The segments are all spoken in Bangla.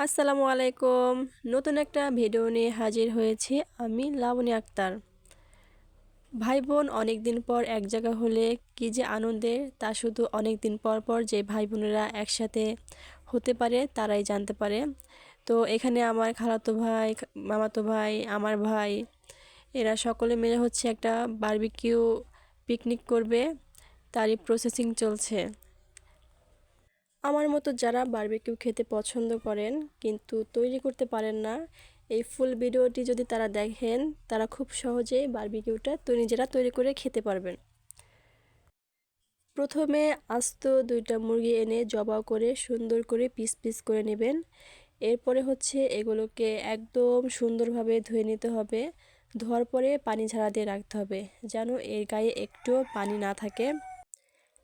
আসসালামু আলাইকুম। নতুন একটা ভিডিও নিয়ে হাজির হয়েছি আমি লাবণী আক্তার। ভাই বোন অনেক দিন পর এক জায়গা হলে কি যে আনন্দের তা শুধু অনেক দিন পর পর যে ভাই বোনেরা একসাথে হতে পারে তারাই জানতে পারে। তো এখানে আমার খালাতো ভাই, মামাতো ভাই, আমার ভাই এরা সকলে মিলে হচ্ছে একটা বারবিকিউ পিকনিক করবে, তারই প্রসেসিং চলছে। আমার মতো যারা বারবিকিউ খেতে পছন্দ করেন কিন্তু তৈরি করতে পারেন না, এই ফুল ভিডিওটি যদি তারা দেখেন তারা খুব সহজেই বারবিকিউটা নিজেরা তৈরি করে খেতে পারবেন। প্রথমে আস্ত 2টা মুরগি এনে জবাই করে সুন্দর করে পিস পিস করে নেবেন। এরপরে হচ্ছে এগুলোকে একদম সুন্দরভাবে ধুয়ে নিতে হবে। ধোয়ার পরে পানি ঝাড়া দিয়ে রাখতে হবে যেন এর গায়ে একটুও পানি না থাকে।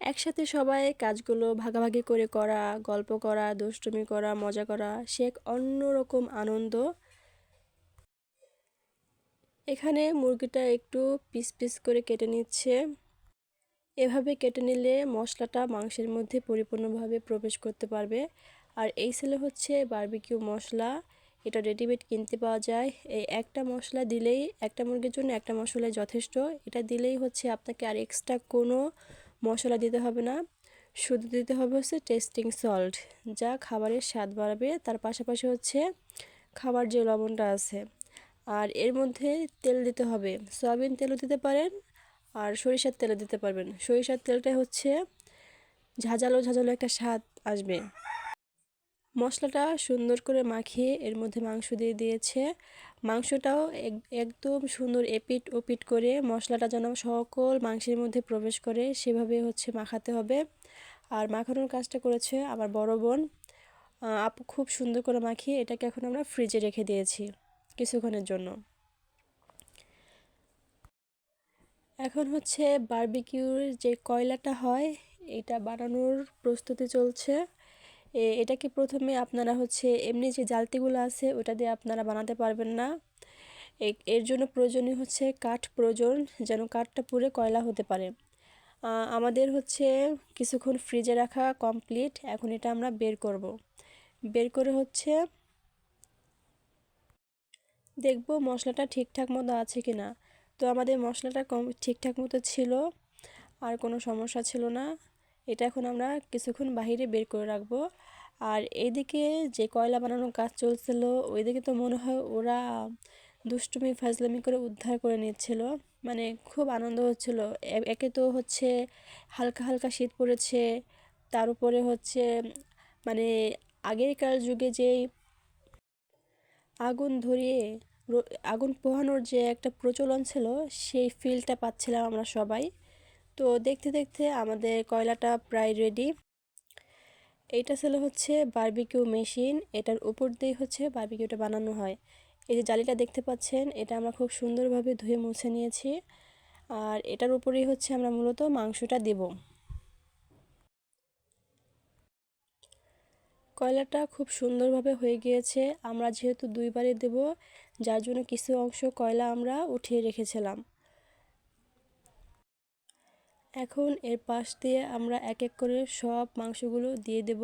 একসাথে সবাই কাজগুলো ভাগাভাগি করে করা, গল্প করা, দুষ্টুমি করা, মজা করা সে এক অন্যরকম আনন্দ। এখানে মুরগিটা একটু পিস পিস করে কেটে নিচ্ছে। এভাবে কেটে নিলে মশলাটা মাংসের মধ্যে পরিপূর্ণভাবে প্রবেশ করতে পারবে। আর এই ছিল হচ্ছে বারবিকিউ মশলা। এটা রেডিমেড কিনতে পাওয়া যায়। এই একটা মশলা দিলেই, একটা মুরগির জন্য একটা মশলাই যথেষ্ট। এটা দিলেই হচ্ছে আপনাকে আর এক্সট্রা কোনো মশলা দিতে হবে না। শুধু দিতে হবে হচ্ছে টেস্টিং সল্ট, যা খাবারের স্বাদ বাড়াবে। তার পাশাপাশি হচ্ছে খাবার যে লবণটা আছে, আর এর মধ্যে তেল দিতে হবে। সয়াবিন তেলও দিতে পারেন আর সরিষার তেলও দিতে পারবেন। সরিষার তেলটা হচ্ছে ঝাঁঝালো ঝাঁঝালো একটা স্বাদ আসবে। মশলাটা সুন্দর করে মাখিয়ে এর মধ্যে মাংস দিয়ে দিয়েছে। মাংসটাও একদম সুন্দর এপিট ওপিট করে মশলাটা যেন সকল মাংসের মধ্যে প্রবেশ করে সেভাবে হচ্ছে মাখাতে হবে। আর মাখানোর কাজটা করেছে আমার বড় বোন। আপু খুব সুন্দর করে মাখিয়ে এটাকে এখন আমরা ফ্রিজে রেখে দিয়েছি কিছুক্ষণের জন্য। এখন হচ্ছে বারবিকিউর যে কয়লাটা হয় এটা বানানোর প্রস্তুতি চলছে। এটাকে প্রথমে আপনারা হচ্ছে এমনি যে জালতিগুলো আছে ওটা দিয়ে আপনারা বানাতে পারবেন না। এর জন্য প্রয়োজনীয় হচ্ছে কাঠ প্রয়োজন, যেন কাঠটা পুড়ে কয়লা হতে পারে। আমাদের হচ্ছে কিছুক্ষণ ফ্রিজে রাখা কমপ্লিট। এখন এটা আমরা বের করব। বের করে হচ্ছে দেখব মশলাটা ঠিকঠাক মতো আছে কি না। তো আমাদের মশলাটা ঠিকঠাক মতো ছিল, আর কোনো সমস্যা ছিল না। এটা এখন আমরা কিছুক্ষণ বাহিরে বের করে রাখবো। আর এইদিকে যে কয়লা বানানোর কাজ চলছিল ওইদিকে তো মনে হয় ওরা দুষ্টুমি ফাজলামি করে উদ্ধার করে নিচ্ছিল। মানে খুব আনন্দ হচ্ছিল। একে তো হচ্ছে হালকা হালকা শীত পড়েছে, তার উপরে হচ্ছে মানে আগেরকার যুগে যেই আগুন ধরিয়ে আগুন পোহানোর যে একটা প্রচলন ছিল সেই ফিলটা পাচ্ছিলাম আমরা সবাই। তো দেখতে দেখতে আমাদের কয়লাটা প্রায় রেডি। এইটা ছিল হচ্ছে বারবিকিউ মেশিন, এটার উপর দিয়ে হচ্ছে বারবিকিউটা বানানো হয়। এই যে জালিটা দেখতে পাচ্ছেন এটা আমরা খুব সুন্দরভাবে ধুয়ে মুছে নিয়েছি। আর এটার উপরেই হচ্ছে আমরা মূলত মাংসটা দেব। কয়লাটা খুব সুন্দরভাবে হয়ে গিয়েছে। আমরা যেহেতু দুইবারে দেব যার জন্য কিছু অংশ কয়লা আমরা উঠিয়ে রেখেছিলাম। এখন এর পাশ দিয়ে আমরা এক এক করে সব মাংসগুলো দিয়ে দেব।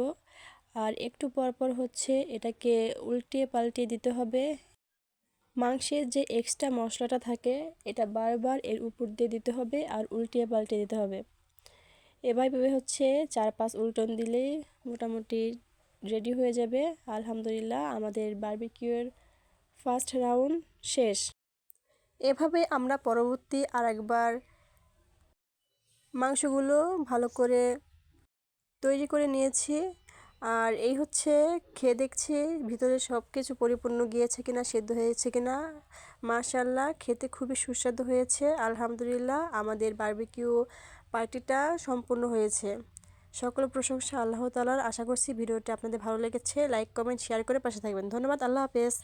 আর একটু পর পর হচ্ছে এটাকে উল্টিয়ে পাল্টিয়ে দিতে হবে। মাংসের যে এক্সট্রা মশলাটা থাকে এটা বারবার এর উপর দিয়ে দিতে হবে আর উল্টিয়ে পাল্টিয়ে দিতে হবে। এভাবে হচ্ছে 4-5 উল্টন দিলেই মোটামুটি রেডি হয়ে যাবে। আলহামদুলিল্লাহ আমাদের বারবিকিউর ফার্স্ট রাউন্ড শেষ। এভাবে আমরা পরবর্তী আরেকবার মাংসগুলো ভালো করে তৈরি করে নিয়েছি। আর এই হচ্ছে খেয়ে দেখছি ভিতরে সব কিছু পরিপূর্ণ গিয়েছে কিনা, সেদ্ধ হয়েছে কিনা। মাশাআল্লাহ খেতে খুবই সুস্বাদু হয়েছে। আলহামদুলিল্লাহ আমাদের বারবিকিউ পার্টিটা সম্পূর্ণ হয়েছে। সকল প্রশংসা আল্লাহ তাআলার। আশা করছি ভিডিওটি আপনাদের ভালো লেগেছে। লাইক কমেন্ট শেয়ার করে পাশে থাকবেন। ধন্যবাদ। আল্লাহ হাফেজ।